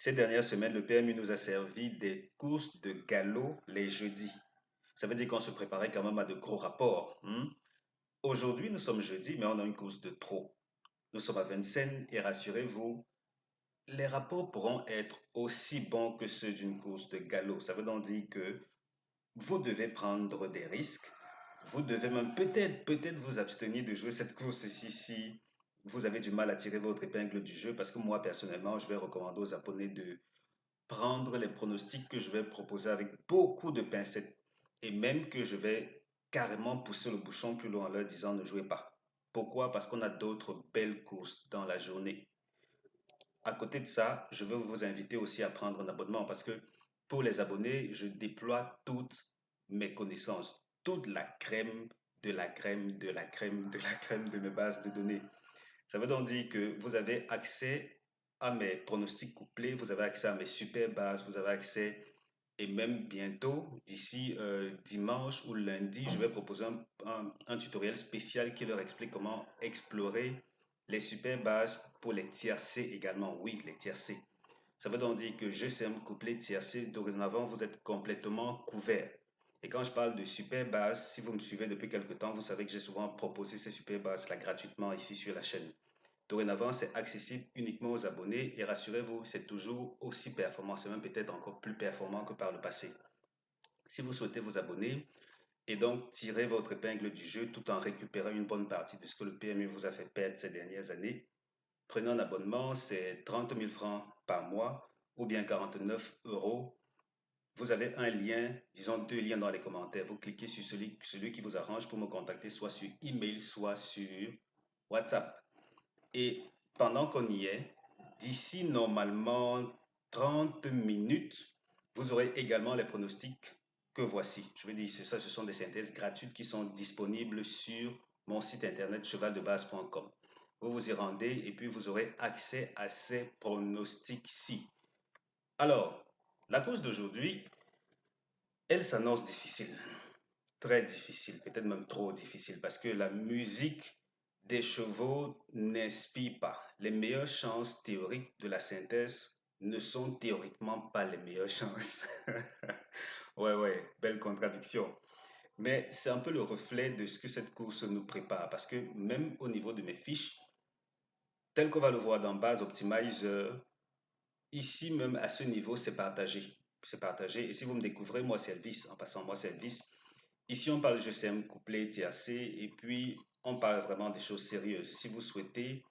Ces dernières semaines, le PMU nous a servi des courses de galop les jeudis. Ça veut dire qu'on se préparait quand même à de gros rapports, hein. Aujourd'hui, nous sommes jeudi, mais on a une course de trop. Nous sommes à Vincennes et rassurez-vous, les rapports pourront être aussi bons que ceux d'une course de galop. Ça veut donc dire que vous devez prendre des risques. Vous devez même peut-être vous abstenir de jouer cette course-ci si vous avez du mal à tirer votre épingle du jeu. Parce que moi, personnellement, je vais recommander aux abonnés de prendre les pronostics que je vais proposer avec beaucoup de pincettes et même que je vais carrément pousser le bouchon plus loin en leur disant ne jouez pas. Pourquoi? Parce qu'on a d'autres belles courses dans la journée. À côté de ça, je veux vous inviter aussi à prendre un abonnement parce que pour les abonnés, je déploie toutes mes connaissances, toute la crème de la crème de la crème de la crème de mes bases de données. Ça veut donc dire que vous avez accès à mes pronostics couplés, vous avez accès à mes super bases, vous avez accès, et même bientôt, d'ici dimanche ou lundi, je vais proposer un tutoriel spécial qui leur explique comment explorer les super bases pour les tiercés également. Oui, les tiercés. Ça veut donc dire que GCM couplé tiercé, dorénavant, vous êtes complètement couvert. Et quand je parle de super base, si vous me suivez depuis quelque temps, vous savez que j'ai souvent proposé ces super bases là gratuitement ici sur la chaîne. Dorénavant, c'est accessible uniquement aux abonnés et rassurez-vous, c'est toujours aussi performant, c'est même peut-être encore plus performant que par le passé. Si vous souhaitez vous abonner et donc tirer votre épingle du jeu tout en récupérant une bonne partie de ce que le PMU vous a fait perdre ces dernières années, prenez un abonnement, c'est 30 000 francs par mois ou bien 49 euros. Vous avez un lien, disons deux liens dans les commentaires. Vous cliquez sur celui qui vous arrange pour me contacter, soit sur email, soit sur WhatsApp. Et pendant qu'on y est, d'ici normalement 30 minutes, vous aurez également les pronostics que voici. Je veux dire, ça, ce sont des synthèses gratuites qui sont disponibles sur mon site internet chevaldebase.com. Vous vous y rendez et puis vous aurez accès à ces pronostics-ci. Alors, la course d'aujourd'hui, elle s'annonce difficile, très difficile, peut-être même trop difficile, parce que la musique des chevaux n'inspire pas. Les meilleures chances théoriques de la synthèse ne sont théoriquement pas les meilleures chances. Ouais, ouais, belle contradiction. Mais c'est un peu le reflet de ce que cette course nous prépare, parce que même au niveau de mes fiches, tel qu'on va le voir dans Base Optimizer, ici même à ce niveau, c'est partagé. C'est partagé. Et si vous me découvrez, moi c'est Elvis. En passant, moi c'est Elvis. Ici, on parle GCM couplet TAC et puis on parle vraiment des choses sérieuses. Si vous souhaitez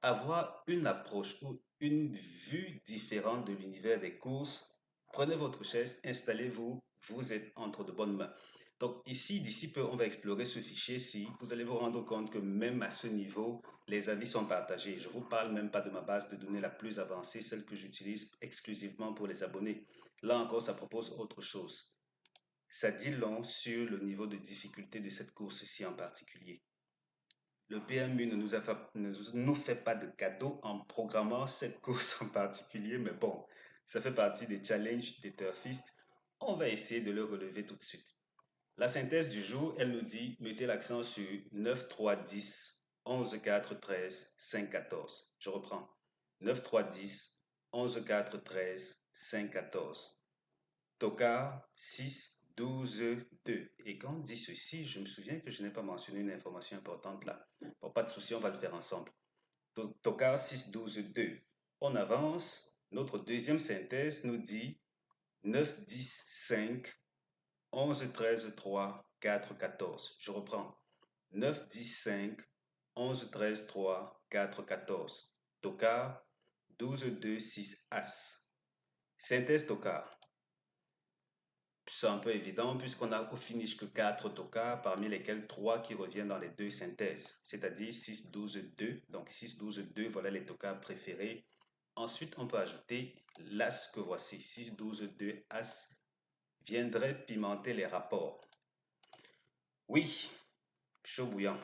avoir une approche ou une vue différente de l'univers des courses, prenez votre chaise, installez-vous, vous êtes entre de bonnes mains. Donc ici, d'ici peu, on va explorer ce fichier-ci. Vous allez vous rendre compte que même à ce niveau, les avis sont partagés. Je ne vous parle même pas de ma base de données la plus avancée, celle que j'utilise exclusivement pour les abonnés. Là encore, ça propose autre chose. Ça dit long sur le niveau de difficulté de cette course-ci en particulier. Le PMU ne nous fait pas de cadeau en programmant cette course en particulier, mais bon, ça fait partie des challenges des turfistes. On va essayer de le relever tout de suite. La synthèse du jour, elle nous dit, mettez l'accent sur 9, 3, 10, 11, 4, 13, 5, 14. Je reprends. 9, 3, 10, 11, 4, 13, 5, 14. Tokar 6, 12, 2. Et quand on dit ceci, je me souviens que je n'ai pas mentionné une information importante là. Bon, pas de souci, on va le faire ensemble. Donc, Tokar 6, 12, 2. On avance. Notre deuxième synthèse nous dit 9, 10, 5, 11, 13, 3, 4, 14. Je reprends. 9, 10, 5, 11, 13, 3, 4, 14. Tokar 12, 2, 6, As. Synthèse Tokar. C'est un peu évident puisqu'on a au finish que 4 tokars, parmi lesquels 3 qui reviennent dans les deux synthèses, c'est-à-dire 6, 12, 2. Donc 6, 12, 2, voilà les tokars préférés. Ensuite, on peut ajouter l'As que voici. 6, 12, 2, As viendrait pimenter les rapports. Oui, chaud bouillant.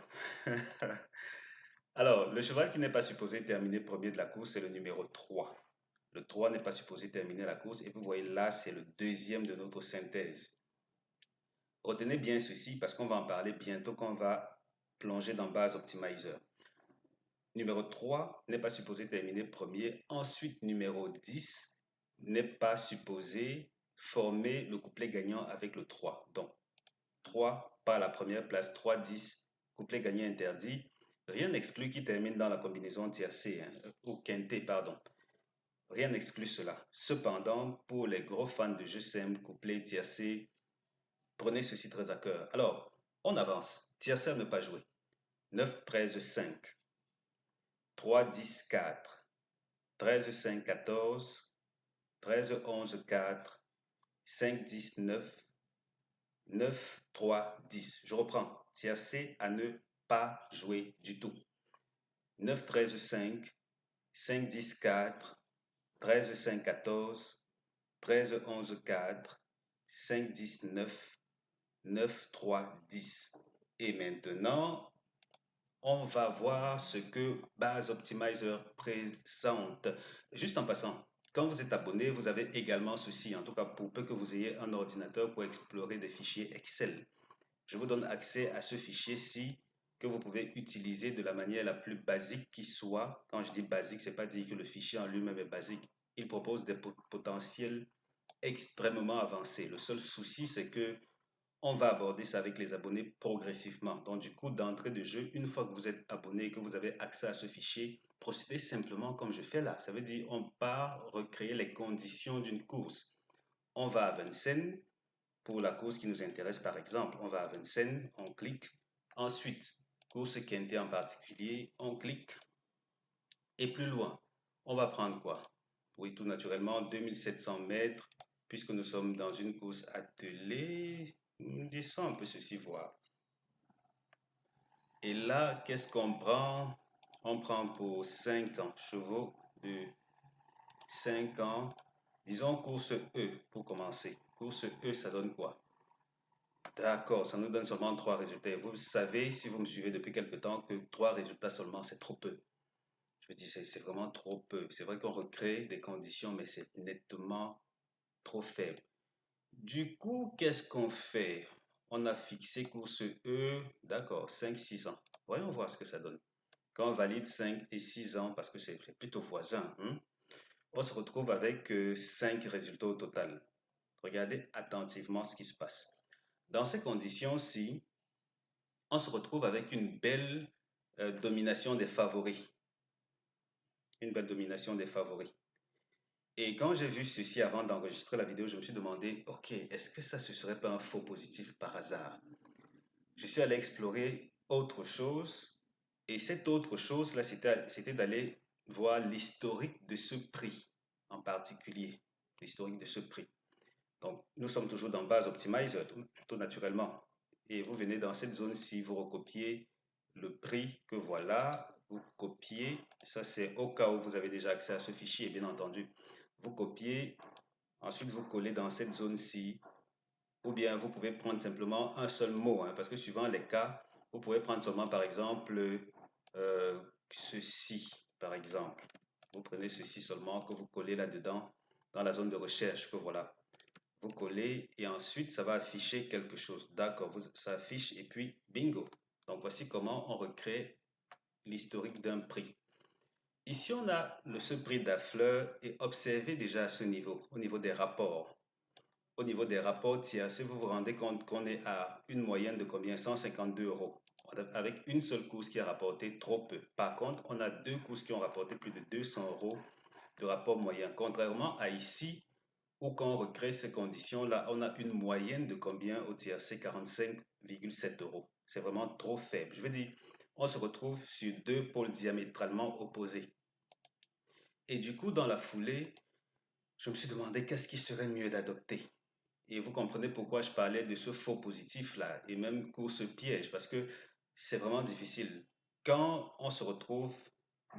Alors, le cheval qui n'est pas supposé terminer premier de la course, c'est le numéro 3. Le 3 n'est pas supposé terminer la course et vous voyez là, c'est le deuxième de notre synthèse. Retenez bien ceci parce qu'on va en parler bientôt quand on va plonger dans Base Optimizer. numéro 3 n'est pas supposé terminer premier. Ensuite, numéro 10 n'est pas supposé former le couplet gagnant avec le 3. Donc, 3 par la première place, 3, 10, couplet gagnant interdit. Rien n'exclut qu'il termine dans la combinaison tiercée, ou quintet, pardon. Rien n'exclut cela. Cependant, pour les gros fans de jeu simple, couplet, tiercé, prenez ceci très à cœur. Alors, on avance. Tiercé à ne pas jouer. 9, 13, 5. 3, 10, 4. 13, 5, 14. 13, 11, 4. 5, 10, 9. 9, 3, 10. Je reprends. Tiercé à ne pas jouer du tout. 9, 13, 5. 5, 10, 4. 13, 5, 14. 13, 11, 4. 5, 10, 9. 9, 3, 10. Et maintenant, on va voir ce que Base Optimizer présente. Juste en passant, quand vous êtes abonné, vous avez également ceci, en tout cas pour peu que vous ayez un ordinateur pour explorer des fichiers Excel. Je vous donne accès à ce fichier-ci que vous pouvez utiliser de la manière la plus basique qui soit. Quand je dis basique, ce n'est pas dire que le fichier en lui-même est basique. Il propose des potentiels extrêmement avancés. Le seul souci, c'est que on va aborder ça avec les abonnés progressivement. Donc, du coup, d'entrée de jeu, une fois que vous êtes abonné et que vous avez accès à ce fichier, procédez simplement comme je fais là. Ça veut dire on part recréer les conditions d'une course. On va à Vincennes pour la course qui nous intéresse, par exemple. On va à Vincennes, on clique. Ensuite, course quintée en particulier, on clique. Et plus loin, on va prendre quoi? Oui, tout naturellement, 2700 mètres, puisque nous sommes dans une course attelée. Descends un peu ceci, voir. Et là, qu'est-ce qu'on prend? On prend pour 5 ans, chevaux de 5 ans. Disons course E pour commencer. Course E, ça donne quoi? D'accord, ça nous donne seulement 3 résultats. Vous savez, si vous me suivez depuis quelque temps, que 3 résultats seulement, c'est trop peu. Je veux dire, c'est vraiment trop peu. C'est vrai qu'on recrée des conditions, mais c'est nettement trop faible. Du coup, qu'est-ce qu'on fait? On a fixé course E, d'accord, 5, 6 ans. Voyons voir ce que ça donne. Quand on valide 5 et 6 ans, parce que c'est plutôt voisin, on se retrouve avec 5 résultats au total. Regardez attentivement ce qui se passe. Dans ces conditions-ci, on se retrouve avec une belle domination des favoris. Une belle domination des favoris. Et quand j'ai vu ceci avant d'enregistrer la vidéo, je me suis demandé, ok, est-ce que ça, ce serait pas un faux positif par hasard? Je suis allé explorer autre chose. Et cette autre chose-là, c'était d'aller voir l'historique de ce prix en particulier. L'historique de ce prix. Donc, nous sommes toujours dans Base Optimizer, tout naturellement. Et vous venez dans cette zone-ci, vous recopiez le prix que voilà, vous copiez, ça c'est au cas où vous avez déjà accès à ce fichier, bien entendu. Vous copiez, ensuite vous collez dans cette zone-ci, ou bien vous pouvez prendre simplement un seul mot, parce que suivant les cas, vous pouvez prendre seulement par exemple ceci, par exemple. Vous prenez ceci seulement que vous collez là-dedans dans la zone de recherche que voilà. Vous collez et ensuite ça va afficher quelque chose. D'accord, ça affiche et puis bingo. Donc voici comment on recrée l'historique d'un prix. Ici on a ce prix d'Affleur et observez déjà à ce niveau, au niveau des rapports. Au niveau des rapports tiercés, vous vous rendez compte qu'on est à une moyenne de combien? 152 €. Avec une seule course qui a rapporté trop peu. Par contre, on a deux courses qui ont rapporté plus de 200 € de rapport moyen. Contrairement à ici, où quand on recrée ces conditions-là, on a une moyenne de combien au tiercé? 45,7 €. C'est vraiment trop faible. Je veux dire, on se retrouve sur deux pôles diamétralement opposés. Et du coup, dans la foulée, je me suis demandé qu'est-ce qui serait mieux d'adopter. Et vous comprenez pourquoi je parlais de ce faux positif-là, et même course piège, parce que c'est vraiment difficile. Quand on se retrouve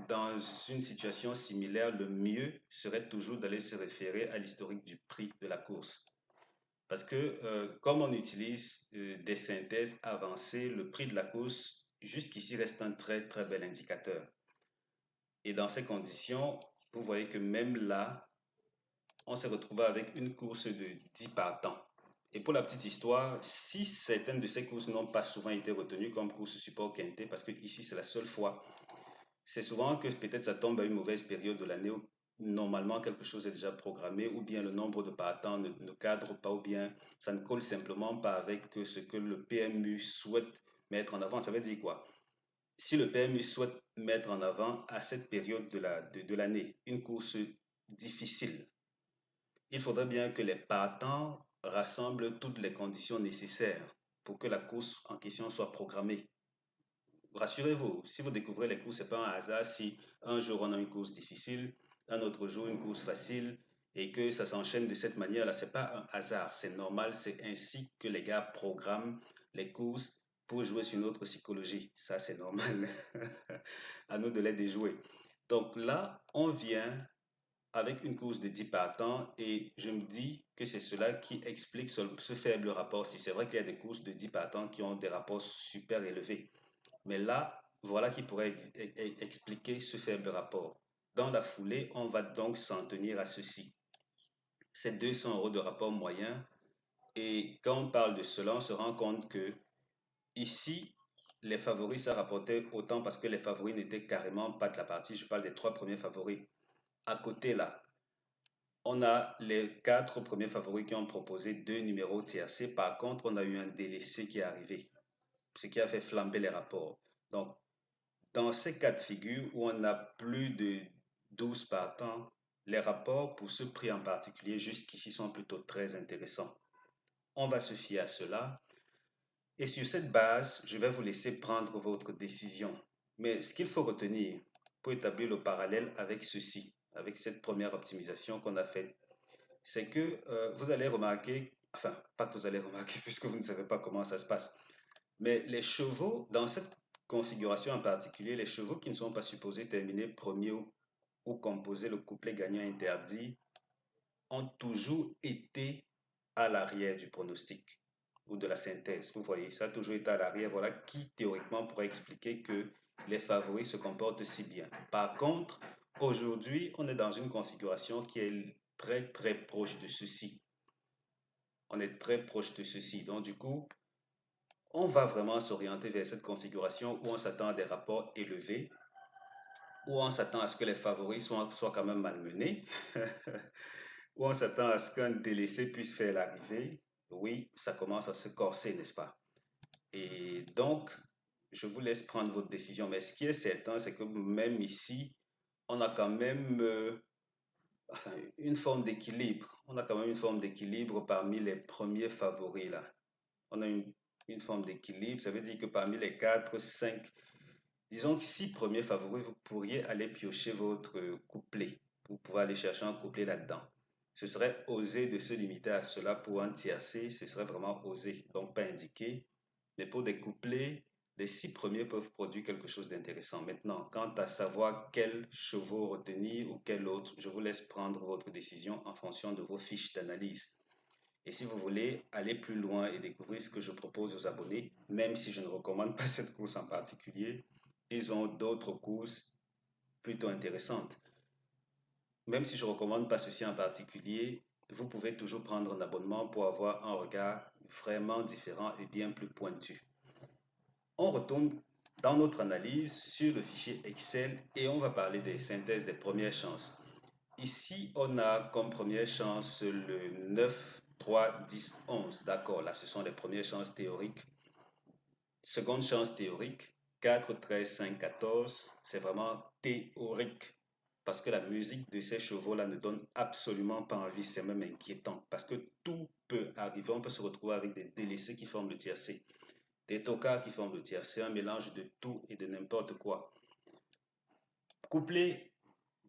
dans une situation similaire, le mieux serait toujours d'aller se référer à l'historique du prix de la course. Parce que comme on utilise des synthèses avancées, le prix de la course, jusqu'ici, reste un très très bel indicateur. Et dans ces conditions, vous voyez que même là, on s'est retrouvé avec une course de 10 partants. Et pour la petite histoire, si certaines de ces courses n'ont pas souvent été retenues comme course support quintet, parce que ici c'est la seule fois, C'est souvent que peut-être ça tombe à une mauvaise période de l'année où normalement quelque chose est déjà programmé ou bien le nombre de partants ne cadre pas ou bien ça ne colle simplement pas avec ce que le PMU souhaite mettre en avant. Ça veut dire quoi? Si le PMU souhaite mettre en avant à cette période de l'année une course difficile, il faudrait bien que les partants rassemblent toutes les conditions nécessaires pour que la course en question soit programmée. Rassurez-vous, si vous découvrez les courses, ce n'est pas un hasard si un jour on a une course difficile, un autre jour une course facile, et que ça s'enchaîne de cette manière-là. Ce n'est pas un hasard, c'est normal, c'est ainsi que les gars programment les courses pour jouer sur notre psychologie. Ça, c'est normal. À nous de les déjouer. Donc là, on vient avec une course de 10 partants et je me dis que c'est cela qui explique ce faible rapport. Si c'est vrai qu'il y a des courses de 10 partants qui ont des rapports super élevés. Mais là, voilà qui pourrait expliquer ce faible rapport. Dans la foulée, on va donc s'en tenir à ceci. C'est 200 euros de rapport moyen. Et quand on parle de cela, on se rend compte que ici, les favoris, ça rapportait autant parce que les favoris n'étaient carrément pas de la partie. Je parle des 3 premiers favoris. À côté, là, on a les 4 premiers favoris qui ont proposé 2 numéros tiercés. Par contre, on a eu un délaissé qui est arrivé, ce qui a fait flamber les rapports. Donc, dans ces cas de figure où on a plus de 12 partants, les rapports pour ce prix en particulier jusqu'ici sont plutôt très intéressants. On va se fier à cela et sur cette base, je vais vous laisser prendre votre décision. Mais ce qu'il faut retenir pour établir le parallèle avec ceci, avec cette première optimisation qu'on a faite, c'est que vous allez remarquer, enfin, pas que vous allez remarquer puisque vous ne savez pas comment ça se passe, mais les chevaux, dans cette configuration en particulier, les chevaux qui ne sont pas supposés terminer premier ou composer le couplet gagnant interdit ont toujours été à l'arrière du pronostic ou de la synthèse. Vous voyez, ça a toujours été à l'arrière. Voilà qui théoriquement pourrait expliquer que les favoris se comportent si bien. Par contre, aujourd'hui, on est dans une configuration qui est très très proche de ceci. On est très proche de ceci. Donc du coup, on va vraiment s'orienter vers cette configuration où on s'attend à des rapports élevés, où on s'attend à ce que les favoris soient quand même malmenés, où on s'attend à ce qu'un délaissé puisse faire l'arrivée. Oui, ça commence à se corser, n'est-ce pas? Et donc, je vous laisse prendre votre décision. Mais ce qui est certain, c'est que même ici, on a quand même enfin, une forme d'équilibre. On a quand même une forme d'équilibre parmi les premiers favoris là. On a une forme d'équilibre. Ça veut dire que parmi les 4, 5, disons que 6 premiers favoris, vous pourriez aller piocher votre couplet. Vous pouvez aller chercher un couplet là-dedans. Ce serait oser de se limiter à cela pour un tiercé. Ce serait vraiment oser. Donc, pas indiqué. Mais pour des couplets, les 6 premiers peuvent produire quelque chose d'intéressant. Maintenant, quant à savoir quel chevaux retenir ou quel autre, je vous laisse prendre votre décision en fonction de vos fiches d'analyse. Et si vous voulez aller plus loin et découvrir ce que je propose aux abonnés, même si je ne recommande pas cette course en particulier, ils ont d'autres courses plutôt intéressantes. Même si je ne recommande pas ceci en particulier, vous pouvez toujours prendre un abonnement pour avoir un regard vraiment différent et bien plus pointu. On retourne dans notre analyse sur le fichier Excel et on va parler des synthèses des premières chances. Ici, on a comme première chance le 9, 3, 10, 11. D'accord, là, ce sont les premières chances théoriques. Seconde chance théorique, 4, 13, 5, 14. C'est vraiment théorique. Parce que la musique de ces chevaux-là ne donne absolument pas envie. C'est même inquiétant. Parce que tout peut arriver. On peut se retrouver avec des délaissés qui forment le tiercé. Des tocards qui forment le tiercé. Un mélange de tout et de n'importe quoi. Couplet,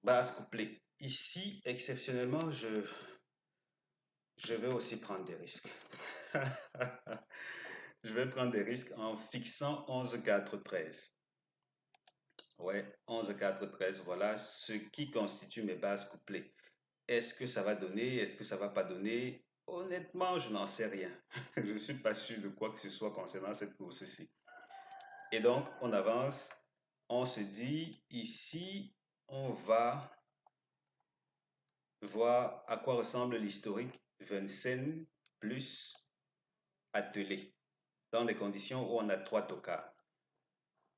basse, couplet. Ici, exceptionnellement, je vais aussi prendre des risques. Je vais prendre des risques en fixant 11, 4, 13. Ouais, 11, 4, 13, voilà ce qui constitue mes bases couplées. Est-ce que ça va donner? Est-ce que ça va pas donner? Honnêtement, je n'en sais rien. Je ne suis pas sûr de quoi que ce soit concernant cette course-ci. Et donc, on avance. On se dit, ici, on va voir à quoi ressemble l'historique Vincennes plus attelé dans des conditions où on a 3 tocards.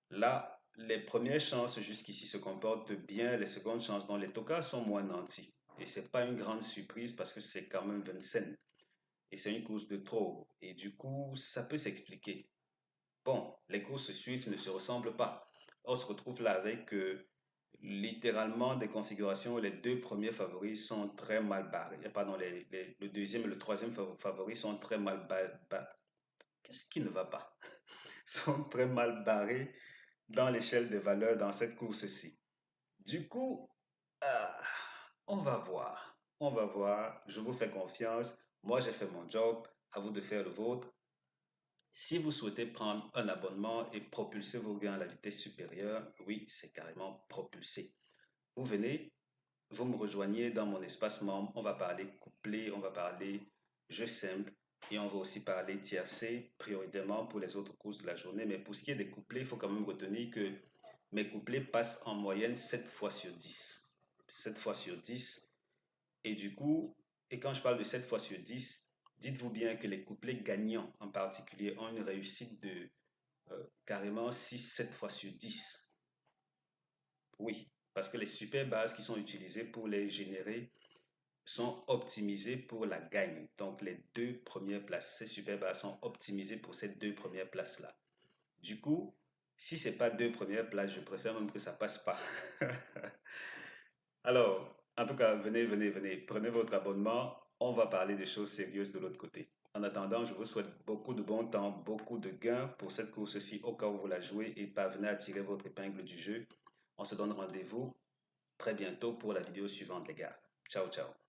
Là, Les premières chances jusqu'ici se comportent bien, les secondes chances, donc les tocards sont moins nantis. Et c'est pas une grande surprise parce que c'est quand même Vincennes. Et c'est une course de trop. Et du coup, ça peut s'expliquer. Bon, les courses Swift ne se ressemblent pas. On se retrouve là avec littéralement des configurations où les deux premiers favoris sont très mal barrés. Pardon, le deuxième et le troisième favoris sont très mal barrés. Qu'est-ce qui ne va pas? Sont très mal barrés dans l'échelle des valeurs dans cette course-ci. Du coup, ah, on va voir. On va voir. Je vous fais confiance. Moi, j'ai fait mon job. À vous de faire le vôtre. Si vous souhaitez prendre un abonnement et propulser vos gains à la vitesse supérieure, oui, c'est carrément propulser. Vous venez, vous me rejoignez dans mon espace membre. On va parler couplet, on va parler jeu simple et on va aussi parler tiercé, prioritairement pour les autres courses de la journée. Mais pour ce qui est des couplets, il faut quand même retenir que mes couplets passent en moyenne 7 fois sur 10. 7 fois sur 10. Et du coup, et quand je parle de 7 fois sur 10, dites-vous bien que les couplets gagnants en particulier ont une réussite de carrément 6-7 fois sur 10. Oui, parce que les super bases qui sont utilisées pour les générer sont optimisées pour la gagne. Donc les deux premières places, ces super bases sont optimisées pour ces deux premières places-là. Du coup, si ce n'est pas deux premières places, je préfère même que ça passe pas. Alors, en tout cas, venez, venez, venez, prenez votre abonnement. On va parler des choses sérieuses de l'autre côté. En attendant, je vous souhaite beaucoup de bon temps, beaucoup de gains pour cette course-ci au cas où vous la jouez et parvenez à tirer votre épingle du jeu. On se donne rendez-vous très bientôt pour la vidéo suivante, les gars. Ciao, ciao.